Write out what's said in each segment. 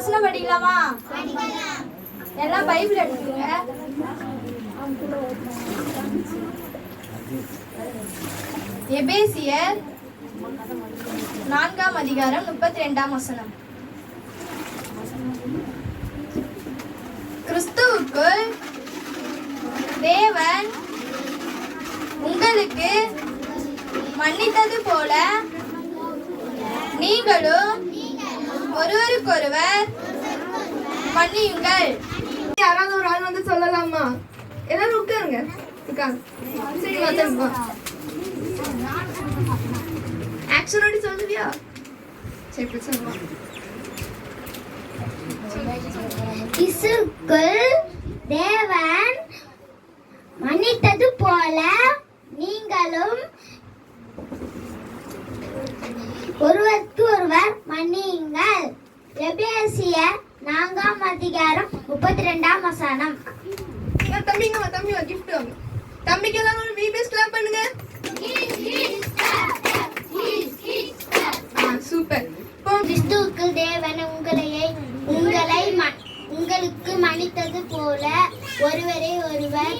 வசனம் படிக்கலாமா? எல்லாம் பைபிள் எடுத்துக்கோங்க. எபேசியர் 4 அதிகாரம் 32 வசனம். கிறிஸ்துவுக்குள் தேவன் உங்களுக்கு மன்னித்தது போல நீங்களும் ஒருவருக்கொருவர் மன்னியுங்கள். யாராவது ஒரு ஆள் வந்து சொல்லலாமா? எல்லாரும் உட்காருங்க. ஆக்ஷனோட சொல்லுவியா? சரி சொல்லுவா. கிறிஸ்துவுக்குள் தேவன் மன்னித்தது போல நீங்களும் ஒருவருக்கு ஒருவர் மன்னியுங்கள். எபேசியர் 4 அதிகாரம் 32 வசனம். தம்பி கிஃப்ட் வாங்க. தம்பிக்கு எல்லாரும் ஒரு விபிஎஸ் கிளாப் பண்ணுங்க. சூப்பர். கிறிஸ்துவுக்குள் தேவன் உங்களுக்கு மன்னித்தது போல ஒருவரை ஒருவர்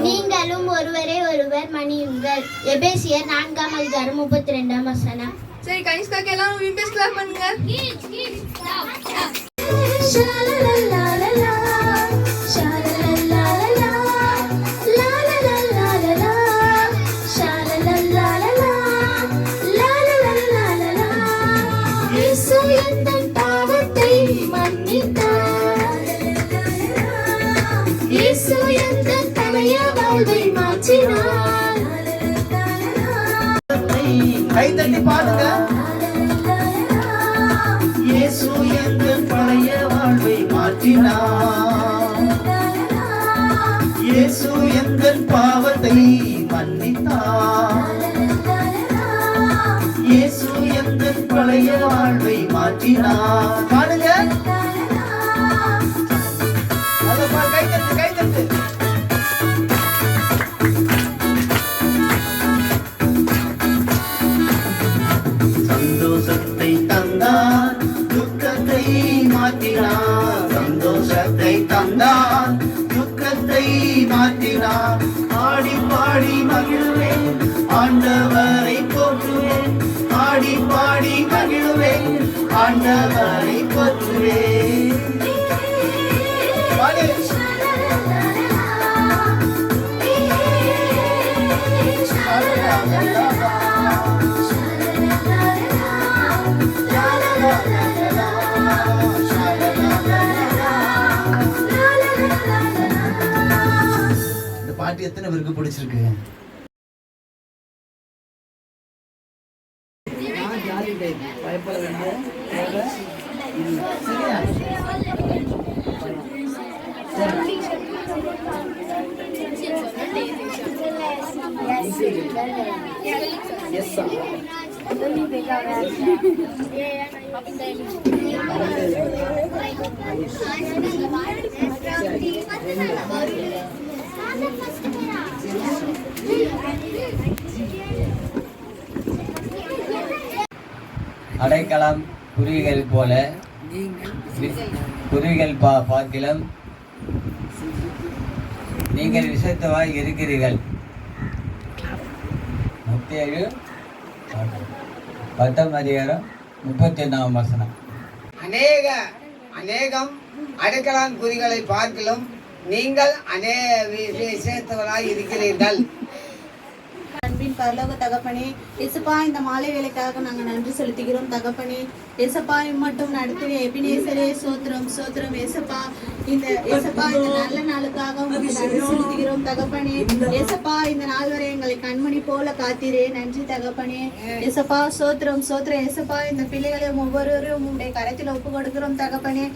நீங்களும் ஒருவரை ஒருவர் மன்னியுங்கள். எபேசியர் 4 அதிகாரம் 32 வசனம். சரி கனிஷ்காக்கு எல்லாரும் விபிஎஸ் கிளாப் பண்ணுங்க. கைதட்டி பாடுங்க. இயேசு எங்கள் பழைய வாழ்வை மாற்றினார். இயேசு எங்கள் பாவத்தை மன்னித்தார். இயேசு எங்கள் பழைய வாழ்வை மாற்றினார். பாடுங்க. கைதட்டு. சந்தோஷத்தை தந்தார், துக்கத்தை மாற்றினார். சந்தோஷத்தை தந்தார், துக்கத்தை மாற்றினார். ஆடி பாடி மகிழ்வேன், ஆண்டவரை போற்றுவேன். ஆடி பாடி மகிழ்வேன், ஆண்டவரை போற்றுவேன். இந்த பாட்டு எத்தனை பேருக்கு பிடிச்சிருக்கு? பயப்பட வேண்டும். அடைக்கலம் குருவிகள் போல குருவிகள் பார்க்கிலும் நீங்கள் விசேஷமாய் இருக்கிறீர்கள். மத்தேயு 10 அதிகாரம் 31 வசனம். அநேகம் அடைக்கலம் குறிகளை பார்க்கிலும் நீங்கள் விசேஷத்தவராய் இருக்கிறீர்கள். அன்பின் பரலோக தகப்பனே, இயேசுப்பா இந்த மாலை வேலைக்காக நாங்கள் நன்றி செலுத்துகிறோம் தகப்பனே. இயேசுப்பா மட்டும் நடத்தின எபினேசரே சோத்திரம் சோத்திரம். இயேசுப்பா இந்த நல்ல நாளுக்காக உங்களுக்கு நன்றி செலுத்துகிறோம் தகப்பனே. இயேசுப்பா இந்த நாள் வரை எங்களை கண்மணி போல காத்தீரே, நன்றி தகப்பனே. இயேசுப்பா சோத்திரம் சோத்திரம். இயேசுப்பா இந்த பிள்ளைகளை ஒவ்வொருவரும் உங்களுடைய கரத்தில் ஒப்பு கொடுக்கிறோம் தகப்பனே.